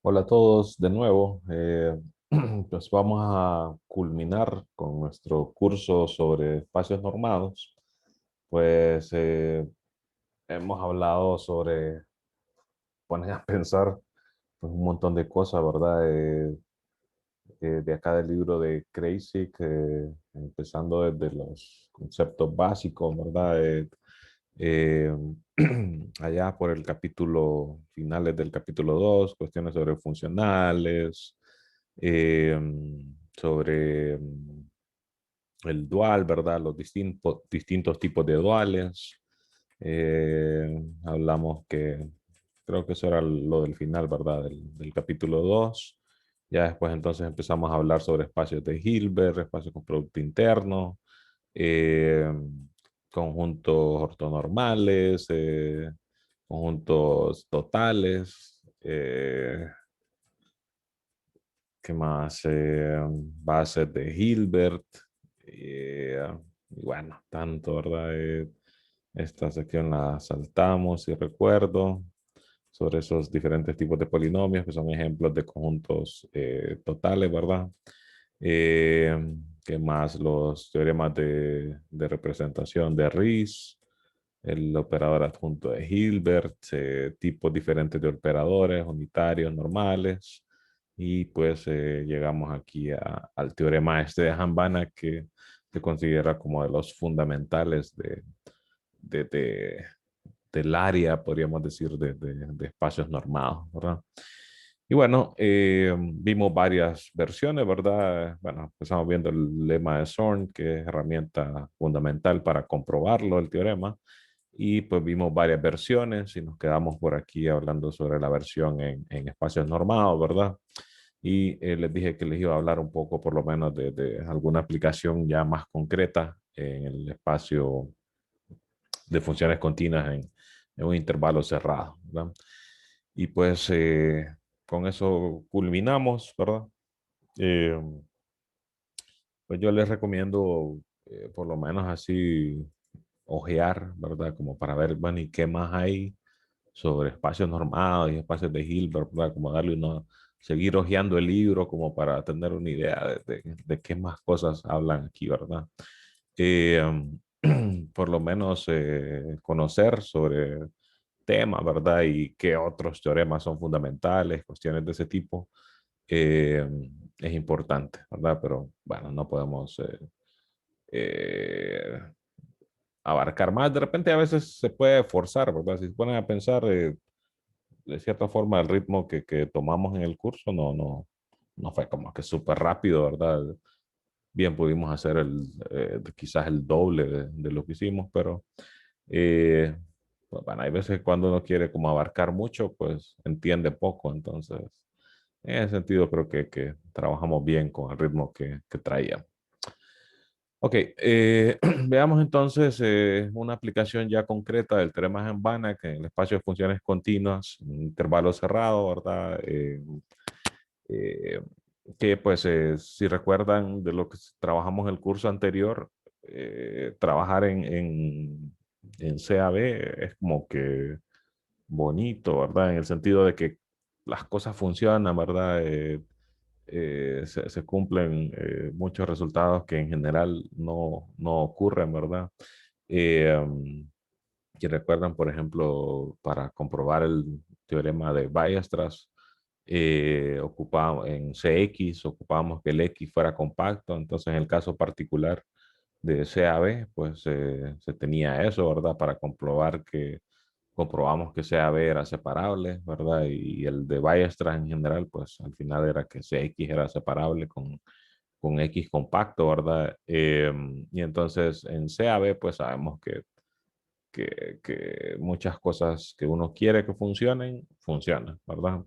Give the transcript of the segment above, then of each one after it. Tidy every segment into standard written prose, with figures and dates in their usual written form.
Hola a todos de nuevo. Pues vamos a culminar con nuestro curso sobre espacios normados. Pues hemos hablado sobre, poner a pensar pues, un montón de cosas, ¿verdad? De acá del libro de Crazy, empezando desde los conceptos básicos, ¿verdad? Eh, allá por el capítulo, finales del capítulo 2 cuestiones sobre funcionales, eh, sobre el dual, ¿verdad? Los distintos tipos de duales. Hablamos que creo que eso era lo del final, ¿verdad? Del capítulo 2. Ya después entonces empezamos a hablar sobre espacios de Hilbert, espacios con producto interno, eh, conjuntos ortonormales, conjuntos totales, ¿qué más? Bases de Hilbert, y bueno, tanto, ¿verdad? Esta sección la saltamos, si recuerdo, sobre esos diferentes tipos de polinomios que son ejemplos de conjuntos totales, ¿verdad? Eh, ¿Qué más? Los teoremas de representación de Riesz, el operador adjunto de Hilbert, tipos diferentes de operadores, unitarios, normales. Y pues llegamos aquí al teorema este de Hambana que se considera como de los fundamentales de, de- del área, podríamos decir, de espacios normados, ¿verdad? Y bueno, vimos varias versiones, ¿verdad? Bueno, empezamos viendo el lema de Zorn, que es herramienta fundamental para comprobarlo, el teorema. Y pues vimos varias versiones y nos quedamos por aquí hablando sobre la versión en espacios normados, ¿verdad? Y les dije que les iba a hablar un poco por lo menos de alguna aplicación ya más concreta en el espacio de funciones continuas en un intervalo cerrado, ¿verdad? Y pues con eso culminamos, ¿verdad? Eh, pues yo les recomiendo por lo menos así ojear, ¿verdad? Como para ver, bueno, y qué más hay sobre espacios normados y espacios de Hilbert, ¿verdad? Como darle una, seguir hojeando el libro como para tener una idea de qué más cosas hablan aquí, ¿verdad? Eh, por lo menos conocer sobre temas, ¿verdad? Y qué otros teoremas son fundamentales, cuestiones de ese tipo, eh, es importante, ¿verdad? Pero bueno, no podemos eh, abarcar más. De repente a veces se puede forzar, ¿verdad? Si se ponen a pensar, de cierta forma el ritmo que tomamos en el curso no fue como que súper rápido, ¿verdad? Bien pudimos hacer quizás el doble de lo que hicimos, pero eh, pues, bueno, hay veces cuando uno quiere como abarcar mucho, pues entiende poco, entonces en ese sentido creo que trabajamos bien con el ritmo que traía. Ok, veamos entonces una aplicación ya concreta del teorema de Banach en el espacio de funciones continuas, un intervalo cerrado, ¿verdad? Eh, que pues si recuerdan de lo que trabajamos en el curso anterior, trabajar en CAB es como que bonito, ¿verdad? En el sentido de que las cosas funcionan, ¿verdad? Se cumplen muchos resultados que en general no ocurren, ¿verdad? Um, y recuerdan, por ejemplo, para comprobar el teorema de Weierstrass, ocupamos en CX, ocupamos que el X fuera compacto, entonces en el caso particular de CAB, pues se tenía eso, ¿verdad? Para comprobar que comprobamos que CAB era separable, ¿verdad? Y el de Weierstrass en general, pues al final era que CX era separable con X compacto, ¿verdad? Y entonces en CAB, pues sabemos que muchas cosas que uno quiere que funcionen, funcionan, ¿verdad?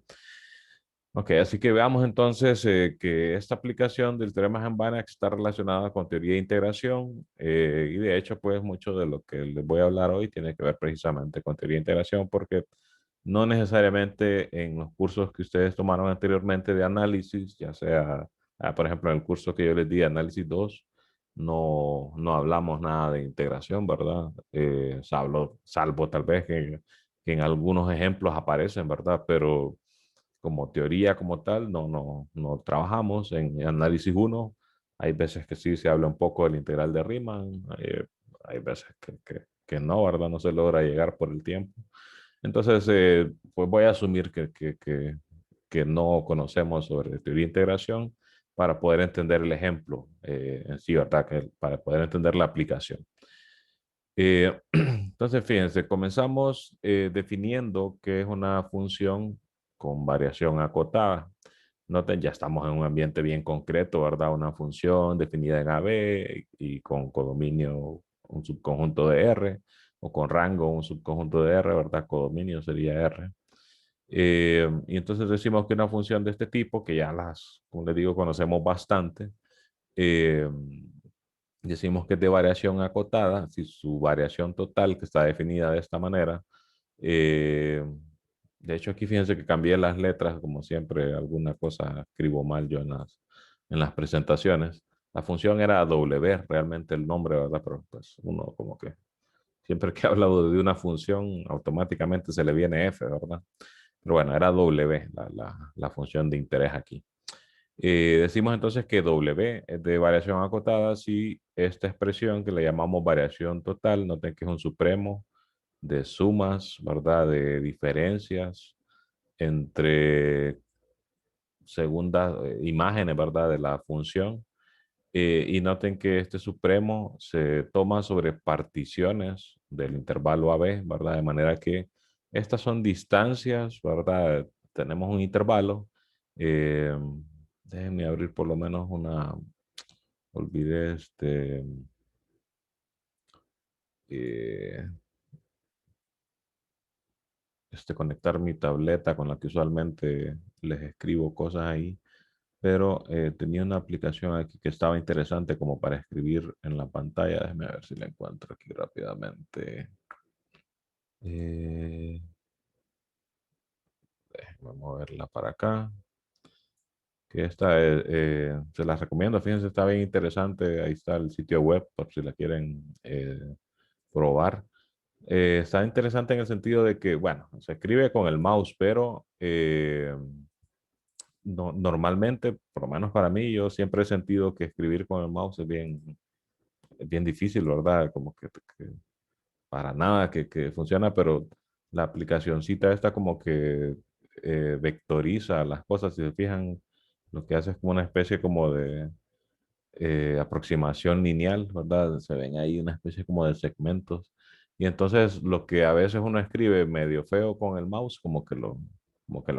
Ok, así que veamos entonces que esta aplicación del teorema de Banach está relacionada con teoría de integración y de hecho pues mucho de lo que les voy a hablar hoy tiene que ver precisamente con teoría de integración porque no necesariamente en los cursos que ustedes tomaron anteriormente de análisis, ya sea, por ejemplo, en el curso que yo les di, análisis 2 no hablamos nada de integración, ¿verdad? Salvo tal vez que en algunos ejemplos aparecen, ¿verdad? Pero como teoría como tal, no trabajamos en análisis uno. Hay veces que sí se habla un poco del integral de Riemann, hay veces que no, ¿verdad? No se logra llegar por el tiempo. Entonces, pues voy a asumir que no conocemos sobre teoría de integración para poder entender el ejemplo en sí, ¿verdad? Para poder entender la aplicación. Entonces, fíjense, comenzamos definiendo qué es una función con variación acotada. Noten, ya estamos en un ambiente bien concreto, ¿verdad? Una función definida en AB y con codominio un subconjunto de R, o con rango un subconjunto de R, ¿verdad? Codominio sería R. Y entonces decimos que una función de este tipo, que ya como les digo, conocemos bastante, eh, decimos que es de variación acotada, si su variación total, que está definida de esta manera, eh, de hecho aquí fíjense que cambié las letras, como siempre, alguna cosa escribo mal yo en las presentaciones. La función era W, realmente el nombre, ¿verdad? Pero pues uno como que siempre que habla de una función, automáticamente se le viene F, ¿verdad? Pero bueno, era W, la función de interés aquí. Decimos entonces que W es de variación acotada si esta expresión que le llamamos variación total, noten que es un supremo de sumas, ¿verdad? De diferencias entre segundas imágenes, ¿verdad? De la función. Y noten que este supremo se toma sobre particiones del intervalo AB, ¿verdad? De manera que estas son distancias, ¿verdad? Tenemos un intervalo. Eh, Déjenme abrir por lo menos olvidé eh, conectar mi tableta con la que usualmente les escribo cosas ahí, pero tenía una aplicación aquí que estaba interesante como para escribir en la pantalla. Déjenme ver si la encuentro aquí rápidamente. Eh, Déjenme moverla para acá. Que esta se las recomiendo. Fíjense, está bien interesante. Ahí está el sitio web por si la quieren probar. Está interesante en el sentido de que, bueno, se escribe con el mouse, pero normalmente, por lo menos para mí, yo siempre he sentido que escribir con el mouse es bien difícil, ¿verdad? Como que para nada que funciona, pero la aplicacioncita esta como que vectoriza las cosas. Si se fijan, lo que hace es como una especie como de aproximación lineal, ¿verdad? Se ven ahí una especie como de segmentos. Y entonces lo que a veces uno escribe medio feo con el mouse, como que lo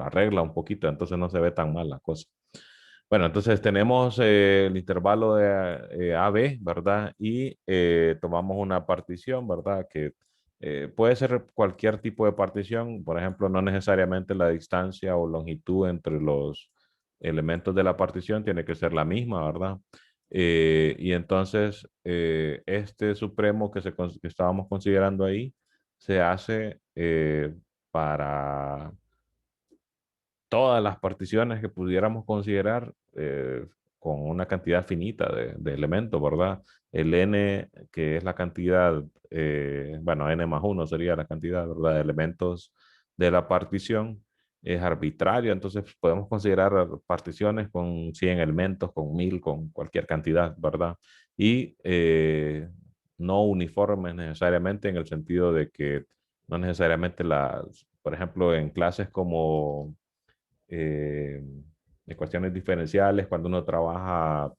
arregla un poquito, entonces no se ve tan mal la cosa. Bueno, entonces tenemos el intervalo de AB, ¿verdad? Y tomamos una partición, ¿verdad? Que puede ser cualquier tipo de partición, por ejemplo, no necesariamente la distancia o longitud entre los elementos de la partición tiene que ser la misma, ¿verdad? Y entonces este supremo que estábamos considerando ahí se hace para todas las particiones que pudiéramos considerar con una cantidad finita de elementos, ¿verdad? El n, que es la cantidad, bueno, n más 1 sería la cantidad, ¿verdad? De elementos de la partición, es arbitraria, entonces podemos considerar particiones con 100 elementos, con 1000, con cualquier cantidad, ¿verdad? Y no uniformes necesariamente en el sentido de que no necesariamente por ejemplo, en clases como eh, ecuaciones diferenciales, cuando uno trabaja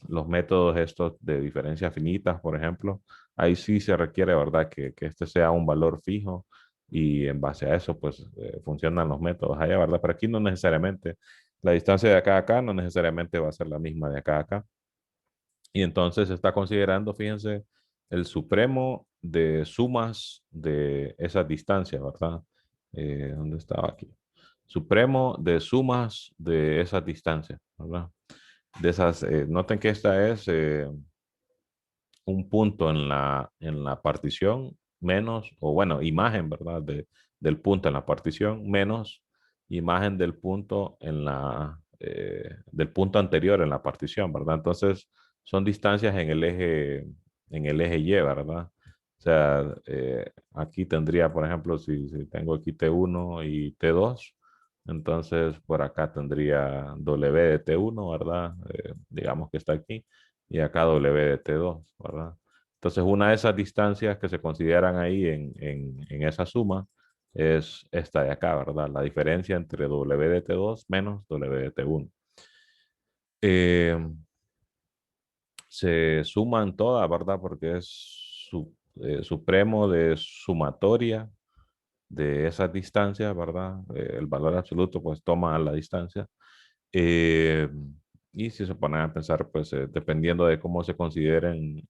los métodos estos de diferencias finitas, por ejemplo, ahí sí se requiere, ¿verdad?, que este sea un valor fijo y en base a eso, pues, funcionan los métodos allá, ¿verdad? Pero aquí no necesariamente, la distancia de acá a acá no necesariamente va a ser la misma de acá a acá. Y entonces se está considerando, fíjense, el supremo de sumas de esas distancias, ¿verdad? ¿Dónde estaba aquí? Supremo de sumas de esas distancias, ¿verdad? De esas, noten que esta es un punto en la partición menos, o bueno, imagen, ¿verdad? Del punto en la partición menos imagen del punto del punto anterior en la partición, ¿verdad? Entonces, son distancias en el eje Y, ¿verdad? O sea, aquí tendría, por ejemplo, si tengo aquí T1 y T2, Entonces, por acá tendría W de T1, ¿verdad? Digamos que está aquí. Y acá W de T2, ¿verdad? Entonces, una de esas distancias que se consideran ahí en esa suma es esta de acá, ¿verdad? La diferencia entre W de T2 menos W de T1. Eh, Se suman todas, ¿verdad? Porque es supremo de sumatoria de esas distancias, ¿verdad? El valor absoluto pues toma la distancia. Eh, y si se ponen a pensar, pues dependiendo de cómo se consideren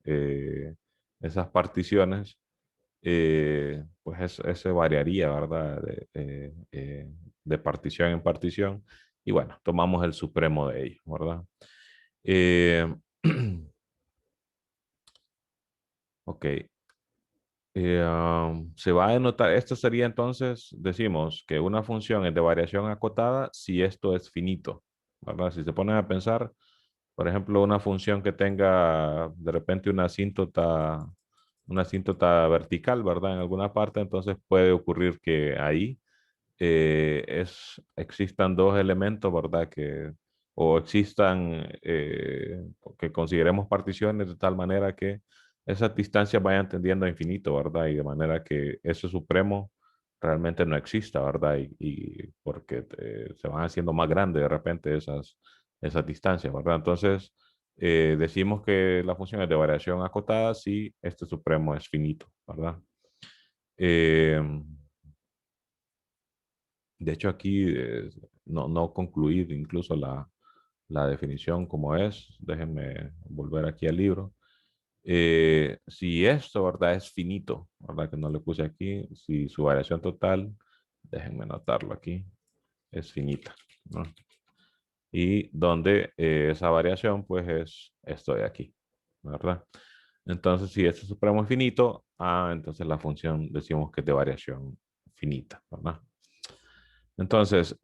esas particiones, pues eso variaría, ¿verdad? De partición en partición. Y bueno, tomamos el supremo de ellos, ¿verdad? Eh, ok. Se va a denotar, esto sería entonces, decimos que una función es de variación acotada si esto es finito, ¿verdad? Si se ponen a pensar, por ejemplo, una función que tenga de repente una asíntota vertical, ¿verdad? En alguna parte, entonces puede ocurrir que ahí existan dos elementos, ¿verdad? O existan, que consideremos particiones de tal manera que esas distancias vayan tendiendo a infinito, ¿verdad? Y de manera que ese supremo realmente no exista, ¿verdad? Y porque se van haciendo más grandes de repente esas distancias, ¿verdad? Entonces, decimos que la función es de variación acotada si este supremo es finito, ¿verdad? Eh, de hecho, aquí no concluir incluso la definición como es. Déjenme volver aquí al libro. Si esto, ¿verdad? Es finito, ¿verdad? Que no le puse aquí. Si su variación total, déjenme anotarlo aquí, es finita, ¿no? Y donde esa variación, pues es esto de aquí, ¿verdad? Entonces, si este supremo es finito, entonces la función decimos que es de variación finita, ¿verdad? Entonces,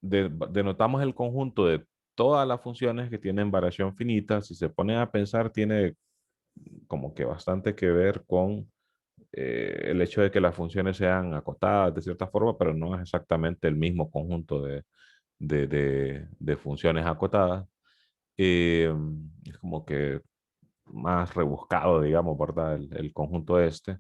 denotamos el conjunto de todas las funciones que tienen variación finita. Si se ponen a pensar, tiene como que bastante que ver con el hecho de que las funciones sean acotadas de cierta forma, pero no es exactamente el mismo conjunto de funciones acotadas. Eh, es como que más rebuscado, digamos, ¿verdad? El conjunto este.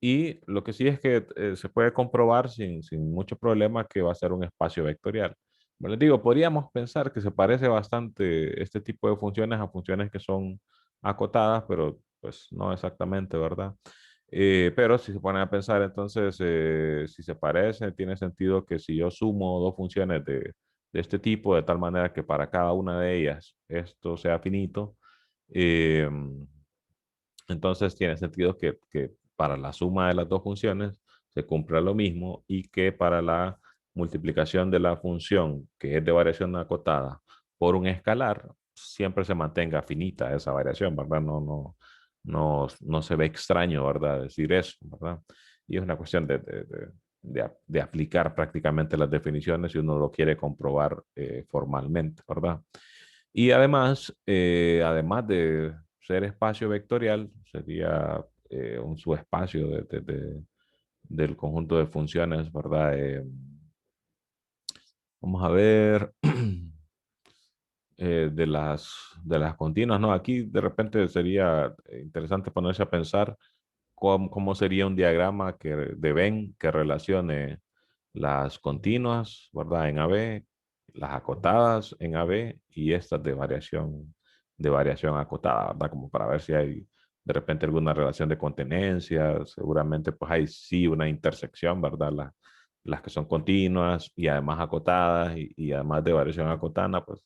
Y lo que sí es que se puede comprobar sin mucho problema que va a ser un espacio vectorial. Como les digo, podríamos pensar que se parece bastante este tipo de funciones a funciones que son acotadas, pero pues no exactamente, ¿verdad? Pero si se ponen a pensar, entonces, si se parece, tiene sentido que si yo sumo dos funciones de este tipo, de tal manera que para cada una de ellas esto sea finito, eh, entonces tiene sentido que para la suma de las dos funciones se cumpla lo mismo y que para la multiplicación de la función que es de variación acotada por un escalar, siempre se mantenga finita esa variación, ¿verdad? No se ve extraño, ¿verdad? Decir eso, ¿verdad? Y es una cuestión de aplicar prácticamente las definiciones si uno lo quiere comprobar formalmente, ¿verdad? Y además de ser espacio vectorial, sería un subespacio del conjunto de funciones, ¿verdad? Vamos a ver de las continuas, ¿no? Aquí de repente sería interesante ponerse a pensar cómo sería un diagrama de Venn que relacione las continuas, ¿verdad? En AB, las acotadas en AB y estas de variación acotada, ¿verdad? Como para ver si hay de repente alguna relación de contenencia. Seguramente pues hay sí una intersección, ¿verdad? Las que son continuas y además acotadas y además de variación acotada, pues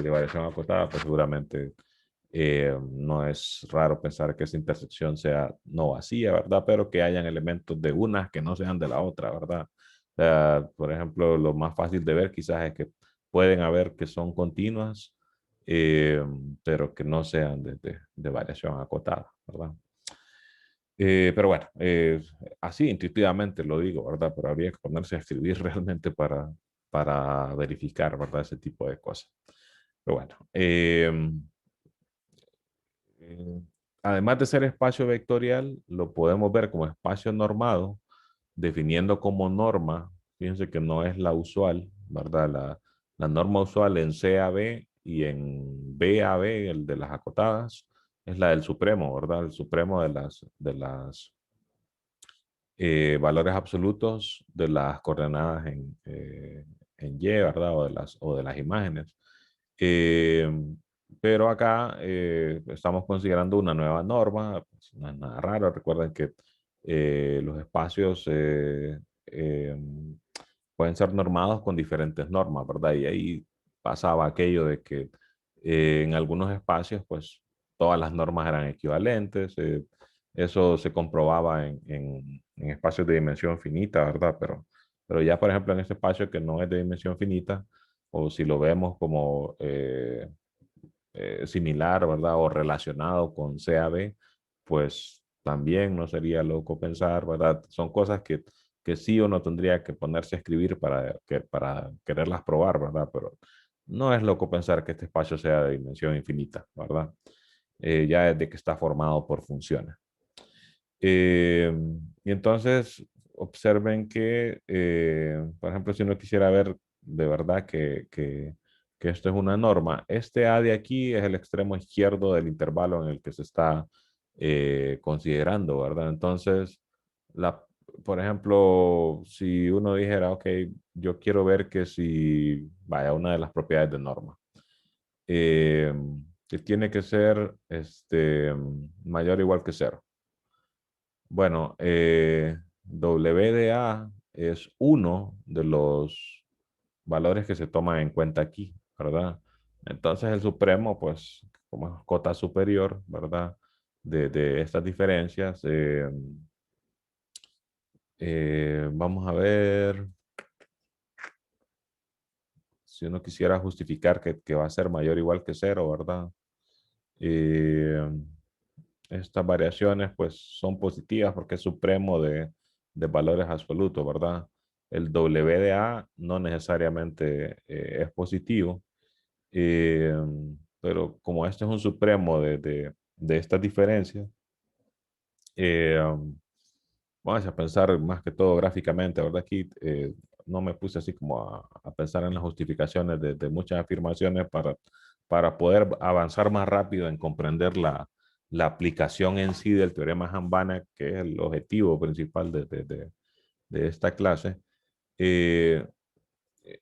de variación acotada, pues seguramente no es raro pensar que esa intersección sea no vacía, ¿verdad? Pero que hayan elementos de unas que no sean de la otra, ¿verdad? O sea, por ejemplo, lo más fácil de ver quizás es que pueden haber que son continuas, eh, pero que no sean de variación acotada, ¿verdad? Pero bueno, así intuitivamente lo digo, ¿verdad? Pero habría que ponerse a escribir realmente para verificar, ¿verdad? Ese tipo de cosas. Pero bueno, eh, además de ser espacio vectorial, lo podemos ver como espacio normado, definiendo como norma. fíjense que no es la usual, ¿verdad? La norma usual en CAB y en BAB, el de las acotadas, es la del Supremo, ¿verdad? El Supremo de las valores absolutos de las coordenadas en Y, ¿verdad? O de las imágenes. Eh, pero acá estamos considerando una nueva norma, pues, no es nada raro. Recuerden que los espacios eh, pueden ser normados con diferentes normas, ¿verdad? Y ahí pasaba aquello de que en algunos espacios, pues todas las normas eran equivalentes. Eso se comprobaba en espacios de dimensión finita, ¿verdad? Pero ya, por ejemplo, en este espacio que no es de dimensión finita, o si lo vemos como similar, ¿verdad? O relacionado con CAB, pues también no sería loco pensar, ¿verdad? Son cosas que sí uno tendría que ponerse a escribir para quererlas probar, ¿verdad? Pero no es loco pensar que este espacio sea de dimensión infinita, ¿verdad? Ya desde que está formado por funciones. Eh, y entonces observen que, por ejemplo, si uno quisiera ver de verdad que esto es una norma, este A de aquí es el extremo izquierdo del intervalo en el que se está considerando, ¿verdad? Entonces, la, por ejemplo, si uno dijera, ok, yo quiero ver que si, vaya, una de las propiedades de norma, eh, que tiene que ser mayor o igual que cero. Bueno, W de A es uno de los valores que se toman en cuenta aquí, ¿verdad? Entonces el supremo, pues, como es cota superior, ¿verdad? De estas diferencias, vamos a ver si uno quisiera justificar que va a ser mayor o igual que cero, ¿verdad? Eh, Estas variaciones pues son positivas porque es supremo de valores absolutos, ¿verdad? El W de A no necesariamente es positivo, eh, pero como este es un supremo de estas diferencias, eh, vamos a pensar más que todo gráficamente, ¿verdad? Aquí no me puse así como a pensar en las justificaciones de muchas afirmaciones para poder avanzar más rápido en comprender la aplicación en sí del teorema Hambana, que es el objetivo principal de esta clase. Eh,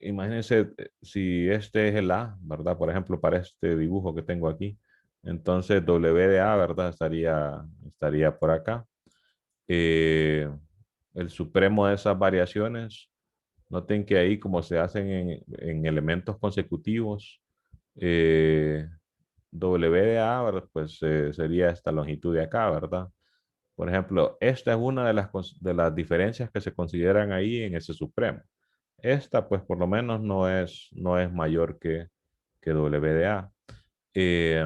Imagínense si este es el A, ¿verdad? Por ejemplo, para este dibujo que tengo aquí. Entonces W de A, ¿verdad? Estaría por acá. eh, el supremo de esas variaciones. Noten que ahí, como se hacen en elementos consecutivos, eh, W de A, ¿verdad? Pues sería esta longitud de acá, ¿verdad? Por ejemplo, esta es una de las diferencias que se consideran ahí en ese supremo. Esta, pues, por lo menos no es mayor que W de A. Eh,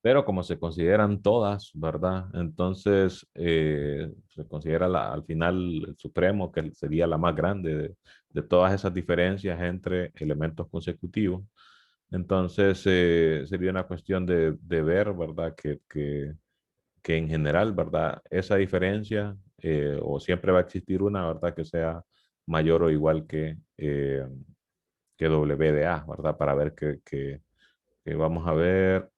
pero como se consideran todas, ¿verdad? Entonces se considera al final el supremo, que sería la más grande de todas esas diferencias entre elementos consecutivos. Entonces sería una cuestión de ver, ¿verdad? Que en general, ¿verdad? Esa diferencia, o siempre va a existir una, ¿verdad? Que sea mayor o igual que W de A, ¿verdad? Para ver que vamos a ver.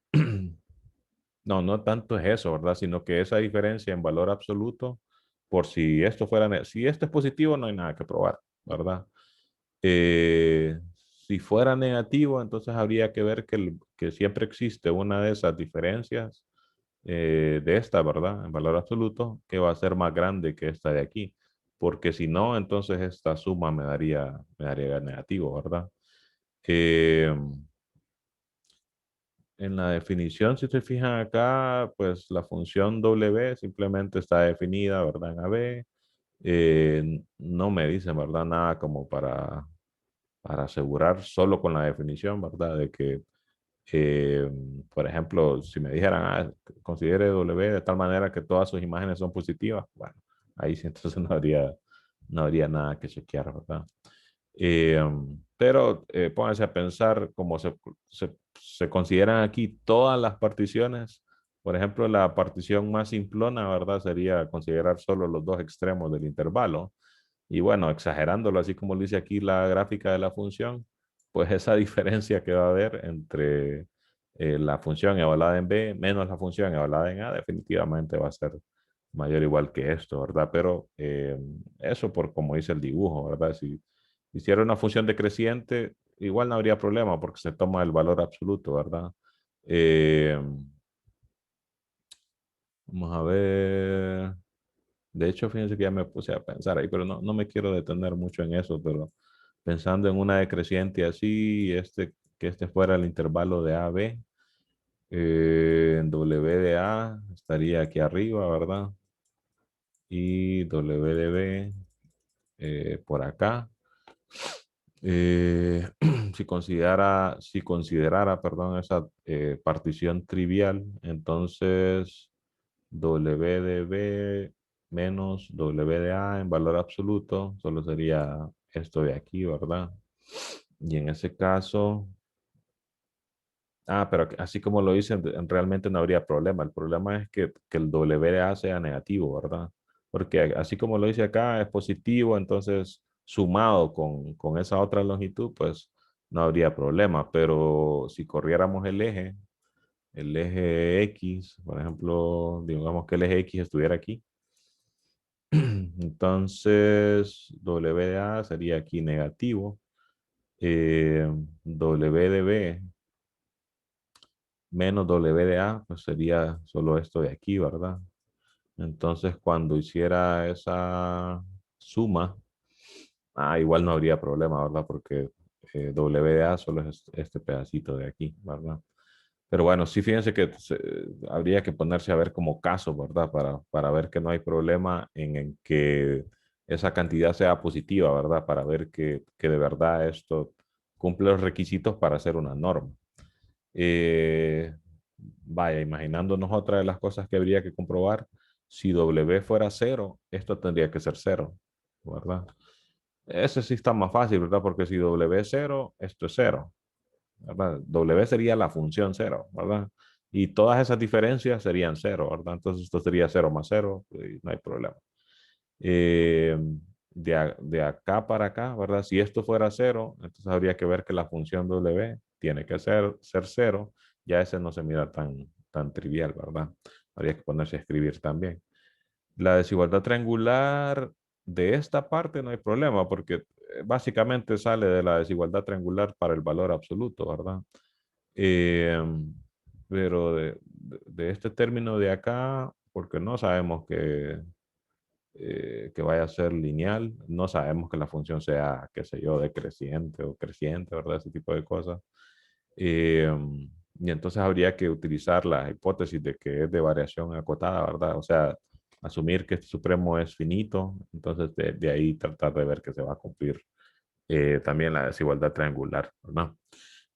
No, no tanto es eso, ¿verdad? Sino que esa diferencia en valor absoluto, por si esto fuera, si esto es positivo, no hay nada que probar, ¿verdad? Eh, si fuera negativo, entonces habría que ver que siempre existe una de esas diferencias de esta, ¿verdad? En valor absoluto, que va a ser más grande que esta de aquí. Porque si no, entonces esta suma me daría negativo, ¿verdad? Eh, En la definición, si se fijan acá, pues la función W simplemente está definida, ¿verdad? En AB. No me dicen, ¿verdad? Nada como para asegurar solo con la definición, ¿verdad? De que, eh, por ejemplo, si me dijeran, considere W de tal manera que todas sus imágenes son positivas, bueno, ahí sí entonces no habría nada que chequear, ¿verdad? Pero pónganse a pensar cómo se consideran aquí todas las particiones. Por ejemplo, la partición más simplona, ¿verdad? Sería considerar solo los dos extremos del intervalo. Y bueno, exagerándolo, así como lo dice aquí la gráfica de la función, pues esa diferencia que va a haber entre la función evaluada en B menos la función evaluada en A definitivamente va a ser mayor o igual que esto, ¿verdad? Pero eso por como dice el dibujo, ¿verdad? Si hiciera una función decreciente, igual no habría problema porque se toma el valor absoluto, ¿verdad? Eh, Vamos a ver. De hecho, fíjense que ya me puse a pensar ahí, pero no me quiero detener mucho en eso, pero pensando en una decreciente así, que este fuera el intervalo de A, B, en W de A estaría aquí arriba, ¿verdad? Y W de B por acá. Eh, si considerara, perdón, esa partición trivial, entonces W de B menos W de A en valor absoluto, solo sería esto de aquí, ¿verdad? Y en ese caso, pero así como lo dicen, realmente no habría problema. El problema es que el W de A sea negativo, ¿verdad? Porque así como lo dice acá, es positivo, entonces sumado con esa otra longitud, pues no habría problema. Pero si corriéramos el eje X, por ejemplo, digamos que el eje X estuviera aquí, entonces W de A sería aquí negativo. W de B menos W de A, pues sería solo esto de aquí, ¿verdad? Entonces, cuando hiciera esa suma, igual no habría problema, ¿verdad? Porque W de A solo es este pedacito de aquí, ¿verdad? Pero bueno, sí, fíjense que habría que ponerse a ver como caso, ¿verdad? Para ver que no hay problema en que esa cantidad sea positiva, ¿verdad? Para ver que de verdad esto cumple los requisitos para ser una norma. Eh, Vaya, imaginándonos otra de las cosas que habría que comprobar, si W fuera cero, esto tendría que ser cero, ¿verdad? Ese sí está más fácil, ¿verdad? Porque si W es cero, esto es cero, ¿verdad? W sería la función cero, ¿verdad? Y todas esas diferencias serían cero, ¿verdad? Entonces esto sería cero más cero, y no hay problema. Eh, de acá para acá, ¿verdad? Si esto fuera cero, entonces habría que ver que la función W tiene que ser cero. Ya ese no se mira tan trivial, ¿verdad? Habría que ponerse a escribir también. La desigualdad triangular de esta parte no hay problema porque básicamente sale de la desigualdad triangular para el valor absoluto, ¿verdad? Eh, pero de este término de acá, porque no sabemos que vaya a ser lineal. No sabemos que la función sea, qué sé yo, decreciente o creciente, ¿verdad? Ese tipo de cosas. Eh, y entonces habría que utilizar la hipótesis de que es de variación acotada, ¿verdad? O sea, asumir que este supremo es finito, entonces de ahí tratar de ver que se va a cumplir también la desigualdad triangular, ¿verdad?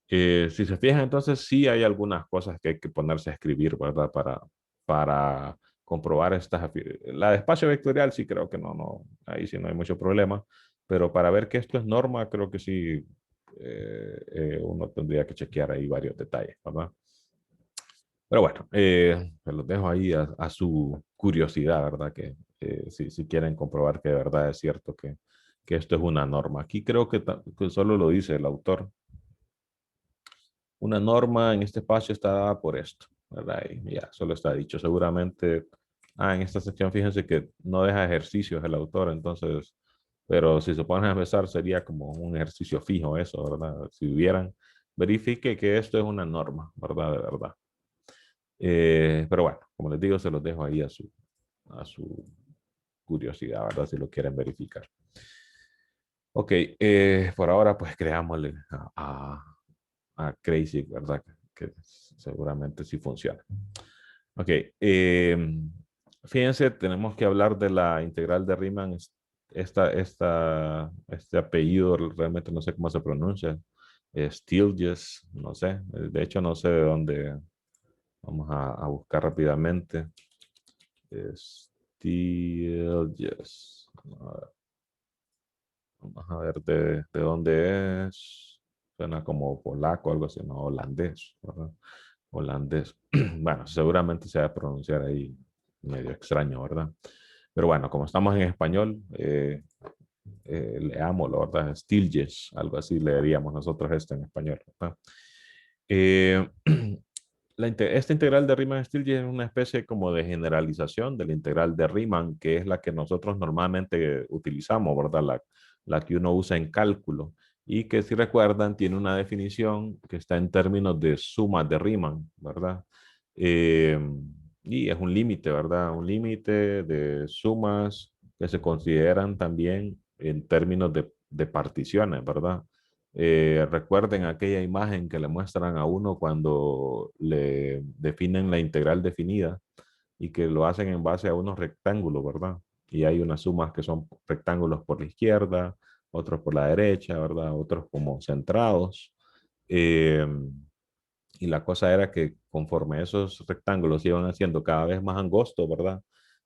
Si se fijan, entonces sí hay algunas cosas que hay que ponerse a escribir, ¿verdad? Para comprobar estas. La de espacio vectorial sí creo que ahí sí no hay mucho problema, pero para ver que esto es norma, creo que sí uno tendría que chequear ahí varios detalles, ¿verdad? Pero bueno, se los dejo ahí a su curiosidad, ¿verdad? Que si quieren comprobar que de verdad es cierto que esto es una norma. Aquí creo que solo lo dice el autor. Una norma en este espacio está dada por esto, ¿verdad? Y ya, solo está dicho. Seguramente, en esta sección fíjense que no deja ejercicios el autor, entonces, pero si se ponen a pensar sería como un ejercicio fijo eso, ¿verdad? Si hubieran, verifique que esto es una norma, ¿verdad? De verdad. Pero bueno, como les digo, se los dejo ahí a su curiosidad, ¿verdad? Si lo quieren verificar. Ok, por ahora pues creámosle a Crazy, ¿verdad? Que seguramente sí funciona. Ok, fíjense, tenemos que hablar de la integral de Riemann. Este apellido realmente no sé cómo se pronuncia. Stieltjes, no sé. De hecho, no sé de dónde. Vamos a buscar rápidamente. Stieltjes. Vamos a ver de dónde es. Suena como polaco, algo así, no, holandés, ¿verdad? Holandés. Bueno, seguramente se va a pronunciar ahí medio extraño, ¿verdad? Pero bueno, como estamos en español, leámoslo, ¿verdad? Stieltjes, algo así leeríamos nosotros esto en español, ¿verdad? Eh, esta integral de Riemann-Stieltjes es una especie como de generalización de la integral de Riemann, que es la que nosotros normalmente utilizamos, ¿verdad? La que uno usa en cálculo y que si recuerdan tiene una definición que está en términos de sumas de Riemann, ¿verdad? Eh, y es un límite, ¿verdad? Un límite de sumas que se consideran también en términos de particiones, ¿verdad? Recuerden aquella imagen que le muestran a uno cuando le definen la integral definida y que lo hacen en base a unos rectángulos, ¿verdad? Y hay unas sumas que son rectángulos por la izquierda, otros por la derecha, ¿verdad? Otros como centrados. Eh, y la cosa era que conforme esos rectángulos iban haciendo cada vez más angostos, ¿verdad?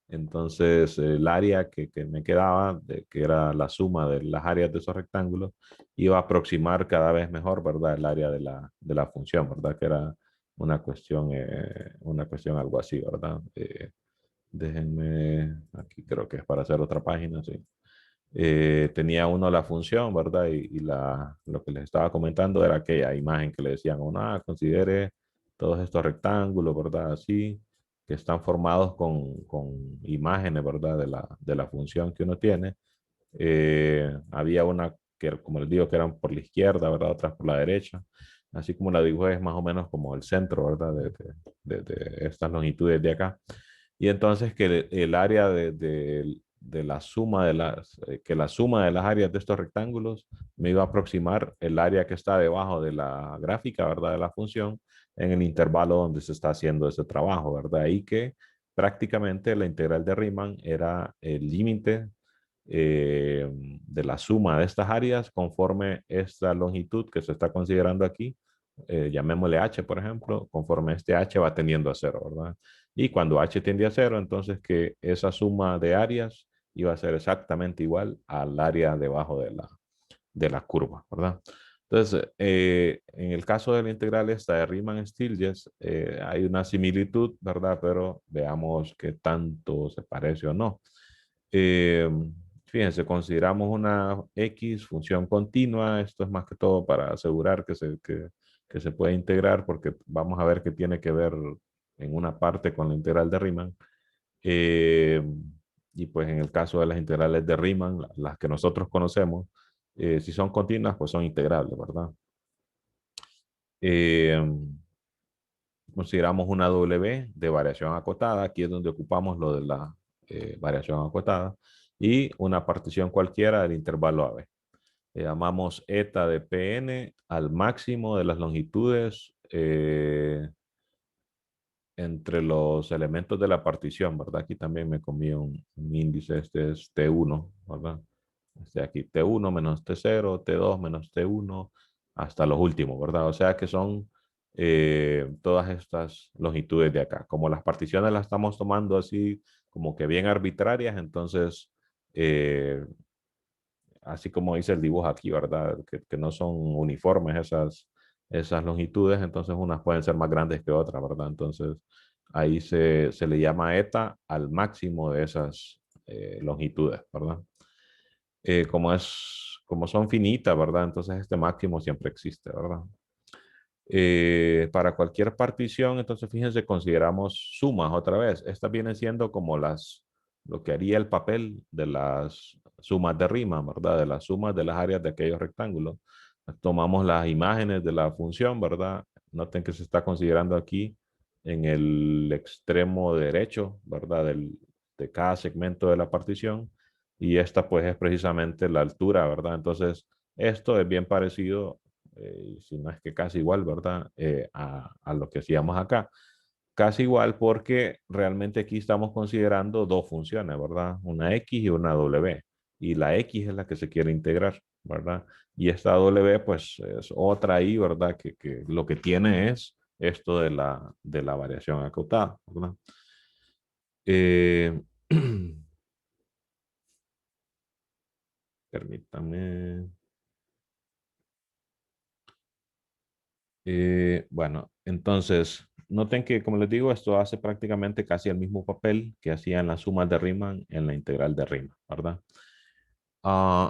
Entonces el área que me quedaba, que era la suma de las áreas de esos rectángulos, iba a aproximar cada vez mejor, ¿verdad? El área de la función, ¿verdad? Que era una cuestión algo así, ¿verdad? Déjenme, aquí creo que es para hacer otra página, sí. Tenía uno la función, ¿verdad? Lo que les estaba comentando era aquella imagen que le decían, uno, considere todos estos rectángulos, ¿verdad? Así, que están formados con imágenes, ¿verdad? De la función que uno tiene. Había una que, como les digo, que eran por la izquierda, ¿verdad? Otras por la derecha. Así como la dibujé es más o menos como el centro, ¿verdad? De estas longitudes de acá. Y entonces que el área de la suma que la suma de las áreas de estos rectángulos me iba a aproximar el área que está debajo de la gráfica, ¿verdad? De la función en el intervalo donde se está haciendo ese trabajo, ¿verdad? Y que prácticamente la integral de Riemann era el límite de la suma de estas áreas conforme esta longitud que se está considerando aquí, llamémosle h, por ejemplo, conforme este h va tendiendo a cero, ¿verdad? Y cuando h tiende a cero, entonces que esa suma de áreas iba a ser exactamente igual al área debajo de la curva, ¿verdad? Entonces, en el caso de la integral esta de Riemann-Stieltjes, hay una similitud, ¿verdad? Pero veamos qué tanto se parece o no. Eh, Fíjense, consideramos una X función continua. Esto es más que todo para asegurar que se puede integrar porque vamos a ver que tiene que ver en una parte con la integral de Riemann. Eh, y pues en el caso de las integrales de Riemann, las que nosotros conocemos, si son continuas, pues son integrables, ¿verdad? Eh, Consideramos una W de variación acotada. Aquí es donde ocupamos lo de la variación acotada. Y una partición cualquiera del intervalo AB. Le llamamos eta de Pn al máximo de las longitudes entre los elementos de la partición, ¿verdad? Aquí también me comí un índice, este es T1, ¿verdad? Este aquí T1 menos T0, T2 menos T1, hasta los últimos, ¿verdad? O sea que son todas estas longitudes de acá. Como las particiones las estamos tomando así como que bien arbitrarias, entonces eh, así como dice el dibujo aquí, ¿verdad? Que no son uniformes esas longitudes, entonces unas pueden ser más grandes que otras, ¿verdad? Entonces ahí se le llama eta al máximo de esas longitudes, ¿verdad? Como son finitas, ¿verdad? Entonces este máximo siempre existe, ¿verdad? Para cualquier partición, entonces fíjense, consideramos sumas otra vez. Estas vienen siendo como lo que haría el papel de las sumas de Riemann, ¿verdad? De las sumas de las áreas de aquellos rectángulos. Tomamos las imágenes de la función, ¿verdad? Noten que se está considerando aquí en el extremo derecho, ¿verdad? De cada segmento de la partición. Y esta pues es precisamente la altura, ¿verdad? Entonces, esto es bien parecido si no es que casi igual, ¿verdad? A lo que hacíamos acá. Casi igual porque realmente aquí estamos considerando dos funciones, ¿verdad? Una X y una W. Y la X es la que se quiere integrar, ¿verdad? Y esta W, pues es otra ahí, ¿verdad? Que lo que tiene es esto de la variación acotada, ¿verdad? Eh, permítame. Bueno, entonces, noten que, como les digo, esto hace prácticamente casi el mismo papel que hacían las sumas de Riemann en la integral de Riemann, ¿verdad?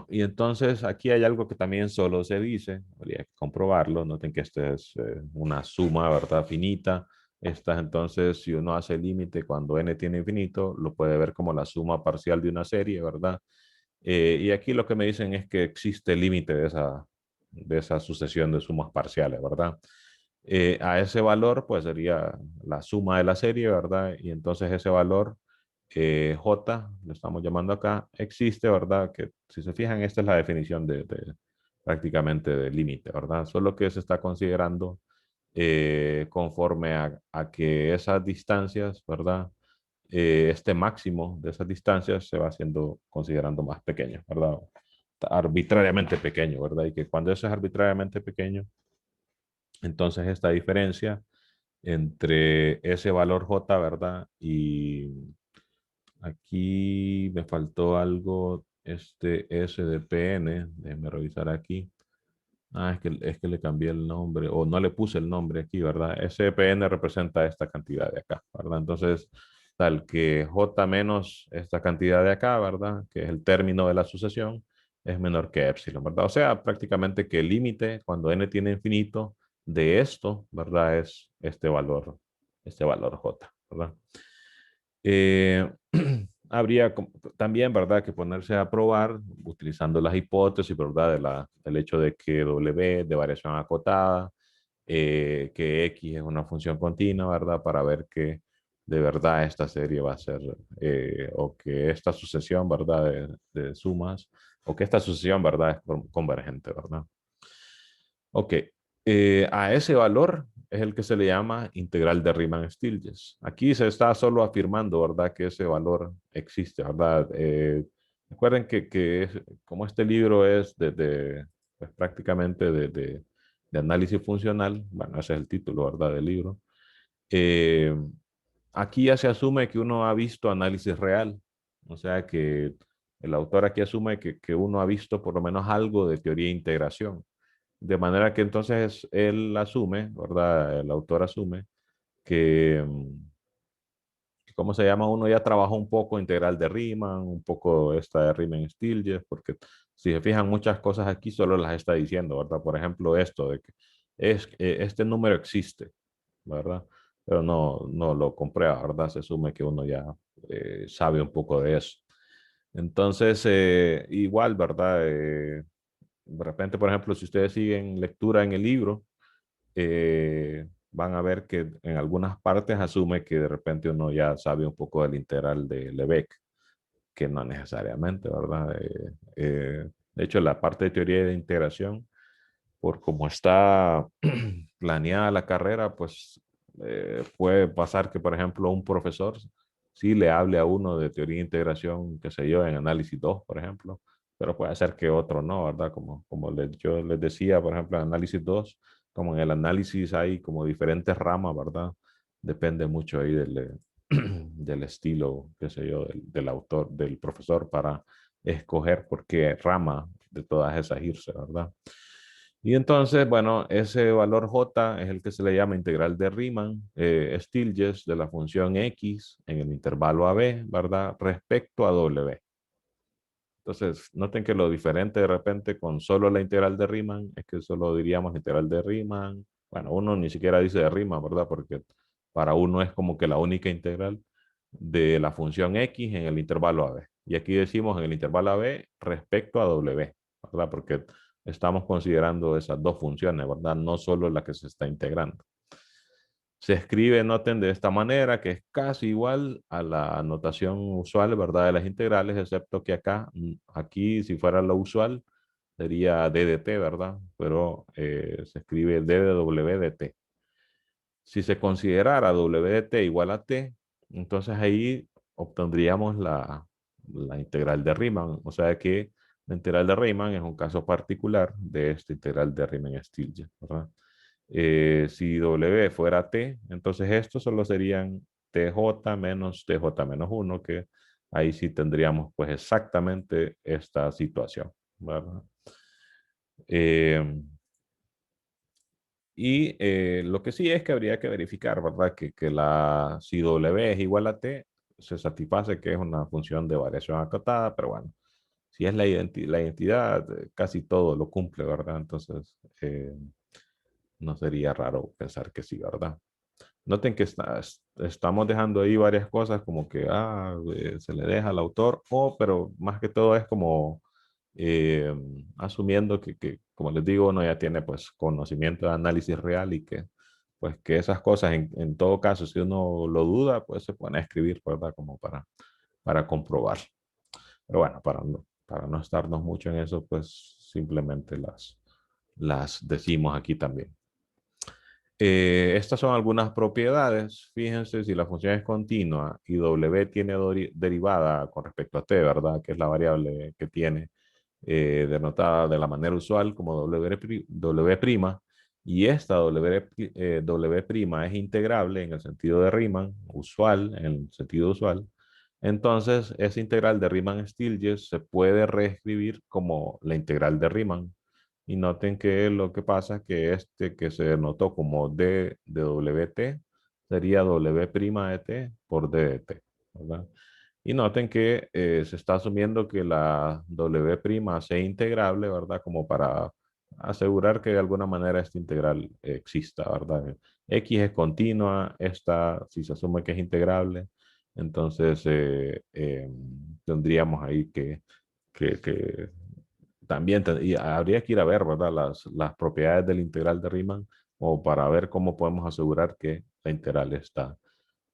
Y entonces aquí hay algo que también solo se dice, habría que comprobarlo, noten que esta es una suma, ¿verdad? Finita. Estas entonces, si uno hace el límite cuando n tiene infinito, lo puede ver como la suma parcial de una serie, ¿verdad? Y aquí lo que me dicen es que existe límite de esa sucesión de sumas parciales, ¿verdad? A ese valor, pues sería la suma de la serie, ¿verdad? Y entonces ese valor J, lo estamos llamando acá, existe, ¿verdad? Que si se fijan, esta es la definición prácticamente de límite, ¿verdad? Solo que se está considerando conforme a que esas distancias, ¿verdad? Este máximo de esas distancias se va haciendo considerando más pequeño, ¿verdad? Arbitrariamente pequeño, ¿verdad? Y que cuando eso es arbitrariamente pequeño, entonces esta diferencia entre ese valor J, ¿verdad? Y aquí me faltó algo, este S de PN, déjenme revisar aquí. Es que le cambié el nombre, o no le puse el nombre aquí, ¿verdad? SPN representa esta cantidad de acá, ¿verdad? Entonces, tal que J menos esta cantidad de acá, ¿verdad? Que es el término de la sucesión, es menor que epsilon, ¿verdad? O sea, prácticamente que el límite, cuando n tiene infinito, de esto, ¿verdad? Es este valor J, ¿verdad? Eh, habría también, ¿verdad?, que ponerse a probar utilizando las hipótesis, ¿verdad?, del hecho de que W de variación acotada, que X es una función continua, ¿verdad?, para ver que de verdad esta serie va a ser, o que esta sucesión, ¿verdad?, de sumas, o que esta sucesión, ¿verdad?, es convergente, ¿verdad? Ok, a ese valor es el que se le llama integral de Riemann-Stieltjes. Aquí se está solo afirmando, ¿verdad?, que ese valor existe, ¿verdad? Recuerden como este libro es pues, prácticamente de análisis funcional, bueno, ese es el título, ¿verdad?, del libro. Eh, Aquí ya se asume que uno ha visto análisis real, o sea que el autor aquí asume que uno ha visto por lo menos algo de teoría de integración. De manera que entonces él asume, ¿verdad? El autor asume que, ¿cómo se llama? Uno ya trabajó un poco integral de Riemann, un poco esta de Riemann-Stieltjes, porque si se fijan muchas cosas aquí solo las está diciendo, ¿verdad? Por ejemplo, esto de que este número existe, ¿verdad? Pero no lo comprueba, ¿verdad? Se asume que uno ya sabe un poco de eso. Entonces, igual, ¿verdad? De repente, por ejemplo, si ustedes siguen lectura en el libro, van a ver que en algunas partes asume que de repente uno ya sabe un poco del integral de Lebesgue, que no necesariamente, ¿verdad? De hecho, la parte de teoría de integración, por cómo está planeada la carrera, pues puede pasar que, por ejemplo, un profesor sí le hable a uno de teoría de integración, qué sé yo, en análisis 2 por ejemplo, pero puede ser que otro no, ¿verdad? Yo les decía, por ejemplo, en análisis 2 como en el análisis hay como diferentes ramas, ¿verdad? Depende mucho ahí del estilo, qué sé yo, del autor, del profesor para escoger por qué rama de todas esas irse, ¿verdad? Y entonces, bueno, ese valor J es el que se le llama integral de Riemann, Stieltjes de la función X en el intervalo AB, ¿verdad? Respecto a W. Entonces, noten que lo diferente de repente con solo la integral de Riemann es que solo diríamos integral de Riemann. Bueno, uno ni siquiera dice de Riemann, ¿verdad? Porque para uno es como que la única integral de la función X en el intervalo AB. Y aquí decimos en el intervalo AB respecto a W, ¿verdad? Porque estamos considerando esas dos funciones, ¿verdad? No solo la que se está integrando. Se escribe, noten, de esta manera, que es casi igual a la notación usual, ¿verdad? De las integrales, excepto que acá, aquí, si fuera lo usual, sería d de t, ¿verdad? Pero se escribe d de w de t. Si se considerara w de t igual a t, entonces ahí obtendríamos la integral de Riemann. O sea que la integral de Riemann es un caso particular de esta integral de Riemann-Stieltjes, ¿verdad? Si W fuera T, entonces estos solo serían TJ menos TJ menos 1, que ahí sí tendríamos pues exactamente esta situación, ¿verdad? Eh, lo que sí es que habría que verificar, ¿verdad? Si W es igual a T, se satisface que es una función de variación acotada, pero bueno, si es la identidad, casi todo lo cumple, ¿verdad? Entonces, no sería raro pensar que sí, ¿verdad? Noten que estamos dejando ahí varias cosas como que se le deja al autor, pero más que todo es como eh, asumiendo como les digo, uno ya tiene pues conocimiento de análisis real y que pues que esas cosas en todo caso, si uno lo duda, pues se pone a escribir, ¿verdad? Como para comprobar. Pero bueno, para no estarnos mucho en eso, pues simplemente las decimos aquí también. Estas son algunas propiedades. Fíjense si la función es continua y W tiene derivada con respecto a T, ¿verdad? Que es la variable que tiene denotada de la manera usual como W', y esta W' es integrable en el sentido de Riemann, usual, en el sentido usual. Entonces, esa integral de Riemann-Stieltjes se puede reescribir como la integral de Riemann. Y noten que lo que pasa es que este que se denotó como D de WT sería W' de T por D de T, ¿verdad? Y noten que se está asumiendo que la W' sea integrable, ¿verdad? Como para asegurar que de alguna manera esta integral exista, ¿verdad? X es continua, esta, si se asume que es integrable, entonces tendríamos ahí que también y habría que ir a ver, ¿verdad? Las propiedades del integral de Riemann o para ver cómo podemos asegurar que la integral está,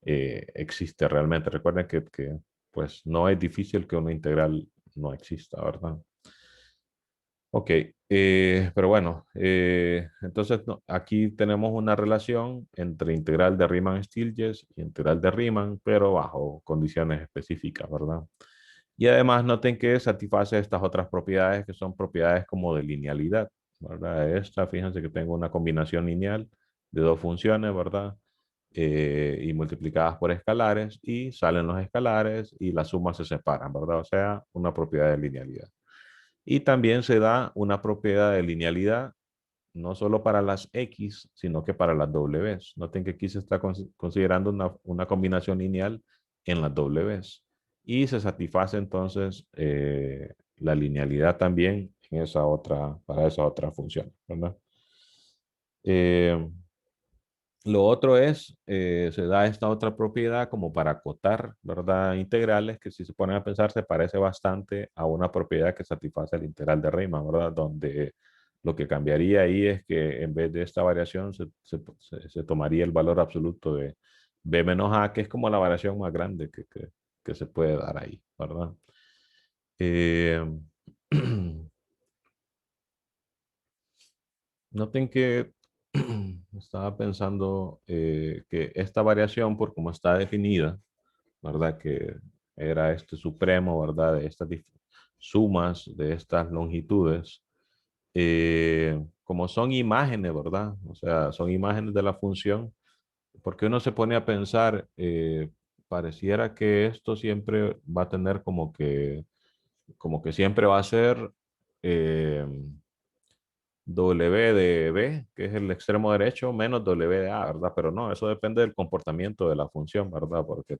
existe realmente. Recuerden pues no es difícil que una integral no exista, ¿verdad? Ok, pero bueno, entonces aquí tenemos una relación entre integral de Riemann-Stieltjes y integral de Riemann, pero bajo condiciones específicas, ¿verdad? Y además noten que satisface estas otras propiedades que son propiedades como de linealidad, ¿verdad? Esta, fíjense que tengo una combinación lineal de dos funciones, ¿verdad? Y multiplicadas por escalares y salen los escalares y las sumas se separan, ¿verdad? O sea, una propiedad de linealidad. Y también se da una propiedad de linealidad no solo para las X, sino que para las Ws. Noten que aquí se está considerando una combinación lineal en las Ws. Y se satisface entonces la linealidad también en para esa otra función, ¿verdad? Eh, lo otro es, se da esta otra propiedad como para acotar, ¿verdad? Integrales que si se ponen a pensar se parece bastante a una propiedad que satisface el integral de Riemann, ¿verdad? Donde lo que cambiaría ahí es que en vez de esta variación se tomaría el valor absoluto de b menos a, que es como la variación más grande que se puede dar ahí, ¿verdad? Eh, Noten que estaba pensando que esta variación, por cómo está definida, ¿verdad? Que era este supremo, ¿verdad? De estas sumas de estas longitudes, como son imágenes, ¿verdad? O sea, son imágenes de la función, porque uno se pone a pensar, pareciera que esto siempre va a tener como que siempre va a ser eh, W de B, que es el extremo derecho, menos W de A, ¿verdad? Pero no, eso depende del comportamiento de la función, ¿verdad? Porque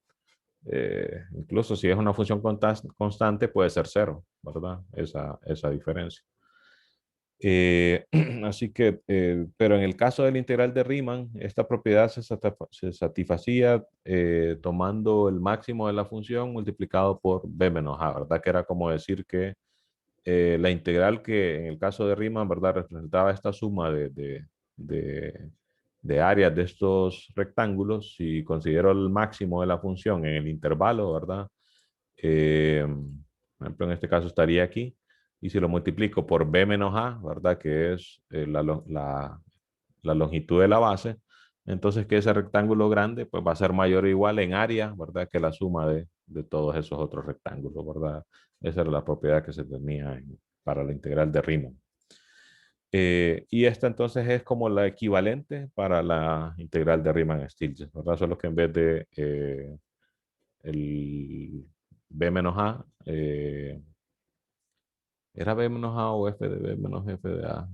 incluso si es una función constante, puede ser cero, ¿verdad? Esa diferencia. Así que, pero en el caso del integral de Riemann, esta propiedad se satisfacía tomando el máximo de la función multiplicado por b menos a, ¿verdad? Que era como decir que la integral que en el caso de Riemann, ¿verdad? Representaba esta suma de, de áreas de estos rectángulos. Si considero el máximo de la función en el intervalo, ¿verdad? Por ejemplo, en este caso estaría aquí. Y si lo multiplico por b menos a, ¿verdad? Que es la longitud de la base, entonces que ese rectángulo grande pues va a ser mayor o igual en área, ¿verdad? Que la suma de todos esos otros rectángulos, ¿verdad? Esa era la propiedad que se tenía para la integral de Riemann. Y esta entonces es como la equivalente para la integral de Riemann-Stieltjes, ¿verdad? Solo que en vez de el b menos a, ¿era b menos a o f de b menos f de a?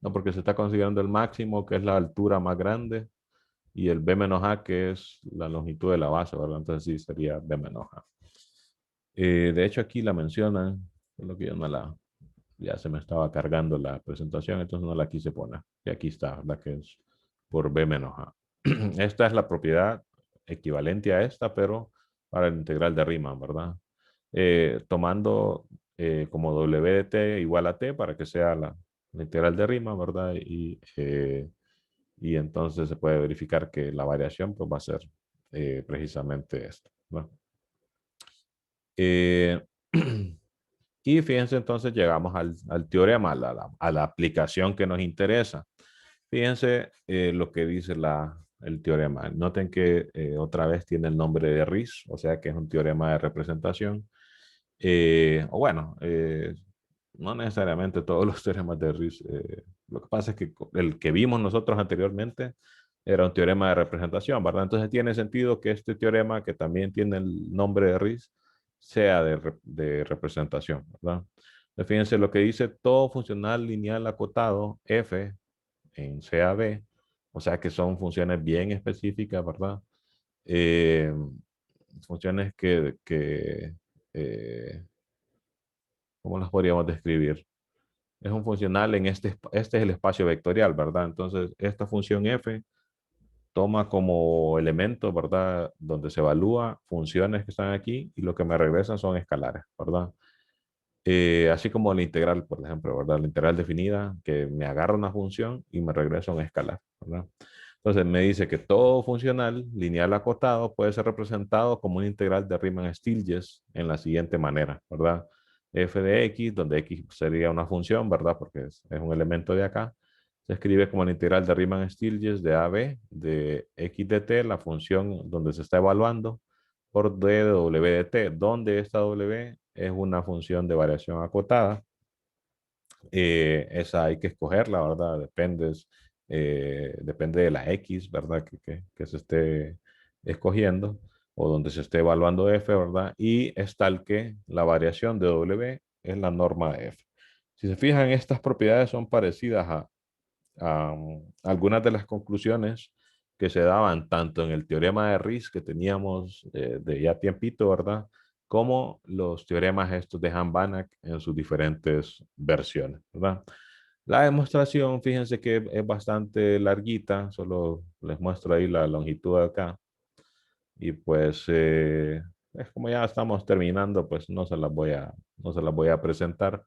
No, porque se está considerando el máximo, que es la altura más grande, y el b menos a, que es la longitud de la base, ¿verdad? Entonces sí, sería b menos a. De hecho, aquí la mencionan, lo que yo no la, ya se me estaba cargando la presentación, entonces no la quise poner. Y aquí está, la que es por B menos A. Esta es la propiedad equivalente a esta, pero para el integral de Riemann, ¿verdad? Tomando como W de t igual a t para que sea la integral de Riemann, ¿verdad? Y entonces se puede verificar que la variación pues, va a ser precisamente esta, ¿no? Eh, y fíjense, entonces llegamos al teorema, a la aplicación que nos interesa. Fíjense lo que dice el teorema. Noten que otra vez tiene el nombre de Riesz, o sea que es un teorema de representación. O bueno, no necesariamente todos los teoremas de Riesz. Lo que pasa es que el que vimos nosotros anteriormente era un teorema de representación, ¿verdad? Entonces tiene sentido que este teorema, que también tiene el nombre de Riesz, sea de representación, ¿verdad? Entonces, fíjense lo que dice: todo funcional lineal acotado f en CAB, o sea que son funciones bien específicas, ¿verdad? Eh, funciones ¿cómo las podríamos describir? Es un funcional en este es el espacio vectorial, ¿verdad? Entonces, esta función f toma como elemento, ¿verdad? Donde se evalúa funciones que están aquí y lo que me regresan son escalares, ¿verdad? Así como la integral, por ejemplo, ¿verdad? La integral definida que me agarra una función y me regresa un escalar, ¿verdad? Entonces me dice que todo funcional lineal acotado puede ser representado como una integral de Riemann-Stieltjes en la siguiente manera, ¿verdad? F de x, donde x sería una función, ¿verdad? Porque es un elemento de acá. Se escribe como la integral de Riemann-Stieltjes de AB de x de t, la función donde se está evaluando, por d de w de t, donde esta w es una función de variación acotada. Esa hay que escogerla, ¿verdad? Depende de la X, ¿verdad? Que se esté escogiendo o donde se esté evaluando F, ¿verdad? Y es tal que la variación de W es la norma de F. Si se fijan, estas propiedades son parecidas a algunas de las conclusiones que se daban tanto en el teorema de Riesz que teníamos de ya tiempito, ¿verdad? Como los teoremas estos de Han-Banach en sus diferentes versiones, ¿verdad? La demostración, fíjense que es bastante larguita, solo les muestro ahí la longitud de acá. Y pues es como ya estamos terminando, pues no se las voy a presentar.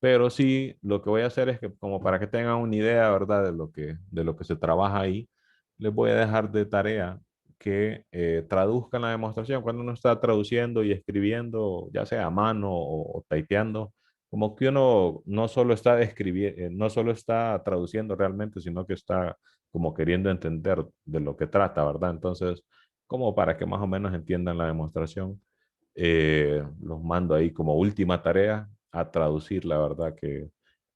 Pero sí, lo que voy a hacer es que como para que tengan una idea, ¿verdad? De lo que se trabaja ahí, les voy a dejar de tarea que traduzcan la demostración. Cuando uno está traduciendo y escribiendo, ya sea a mano o typeando, como que uno no solo está escribiendo, no solo está traduciendo realmente, sino que está como queriendo entender de lo que trata, ¿verdad? Entonces, como para que más o menos entiendan la demostración, los mando ahí como última tarea a traducir, la verdad, que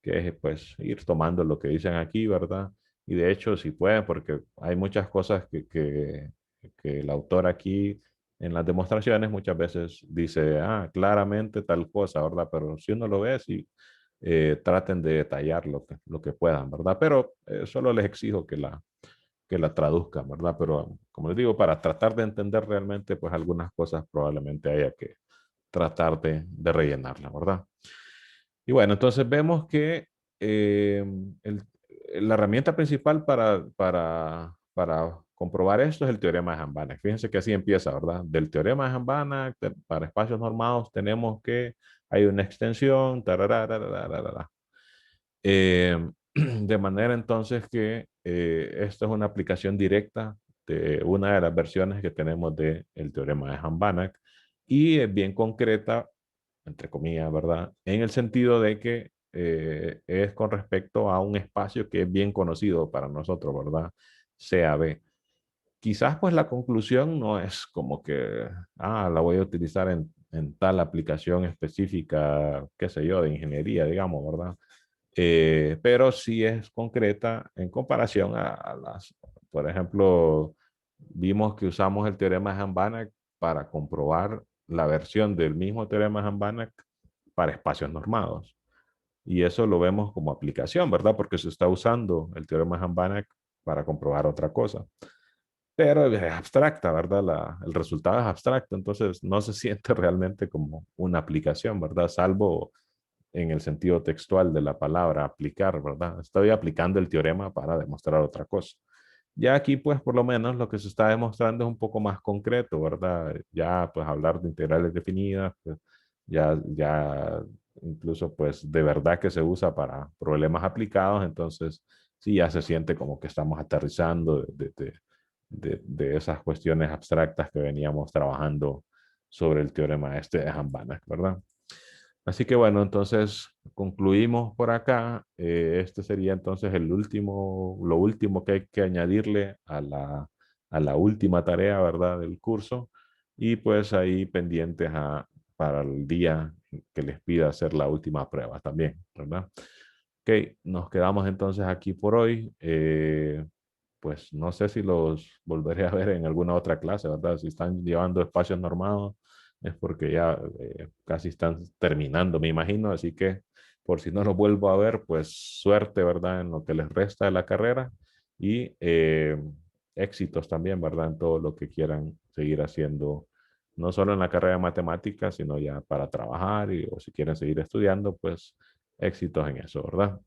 es pues ir tomando lo que dicen aquí, ¿verdad? Y de hecho, si pueden, porque hay muchas cosas que el autor aquí en las demostraciones muchas veces dice, ah, claramente tal cosa, ¿verdad? Pero si uno lo ve, sí, traten de detallar lo que puedan, ¿verdad? Pero solo les exijo que la traduzcan, ¿verdad? Pero como les digo, para tratar de entender realmente, pues algunas cosas probablemente haya que tratar de rellenarla, ¿verdad? Y bueno, entonces vemos que eh, el- la herramienta principal para comprobar esto es el teorema de Hamm-Banach. Fíjense que así empieza, ¿verdad? Del teorema de Hamm-Banach, para espacios normados, tenemos que hay una extensión, tararara, de manera entonces que esta es una aplicación directa de una de las versiones que tenemos del teorema de Hamm-Banach y es bien concreta, entre comillas, ¿verdad? En el sentido de que es con respecto a un espacio que es bien conocido para nosotros, ¿verdad? CAB. Quizás pues la conclusión no es como que, la voy a utilizar en tal aplicación específica, qué sé yo, de ingeniería, digamos, ¿verdad? Pero sí es concreta en comparación a por ejemplo, vimos que usamos el teorema de Hamm-Banach para comprobar la versión del mismo teorema de Hamm-Banach para espacios normados. Y eso lo vemos como aplicación, ¿verdad? Porque se está usando el teorema de Hamm-Banach para comprobar otra cosa. pero es abstracta, ¿verdad? El resultado es abstracto, entonces no se siente realmente como una aplicación, ¿verdad? Salvo en el sentido textual de la palabra aplicar, ¿verdad? Estoy aplicando el teorema para demostrar otra cosa. Ya aquí, pues, por lo menos lo que se está demostrando es un poco más concreto, ¿verdad? Ya, pues, hablar de integrales definidas, pues, ya, incluso, pues, de verdad que se usa para problemas aplicados, entonces, sí, ya se siente como que estamos aterrizando de esas cuestiones abstractas que veníamos trabajando sobre el teorema este de Van-Banach, ¿verdad? Así que bueno, entonces concluimos por acá. Este sería entonces lo último que hay que añadirle a la última tarea, ¿verdad? Del curso. Y pues ahí pendientes para el día que les pida hacer la última prueba también, ¿verdad? Ok, nos quedamos entonces aquí por hoy. Pues no sé si los volveré a ver en alguna otra clase, ¿verdad? Si están llevando espacios normados, es porque ya casi están terminando, me imagino. Así que por si no los vuelvo a ver, pues suerte, ¿verdad? En lo que les resta de la carrera y éxitos también, ¿verdad? En todo lo que quieran seguir haciendo, no solo en la carrera de matemáticas, sino ya para trabajar o si quieren seguir estudiando, pues éxitos en eso, ¿verdad?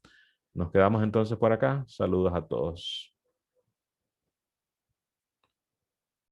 Nos quedamos entonces por acá. Saludos a todos.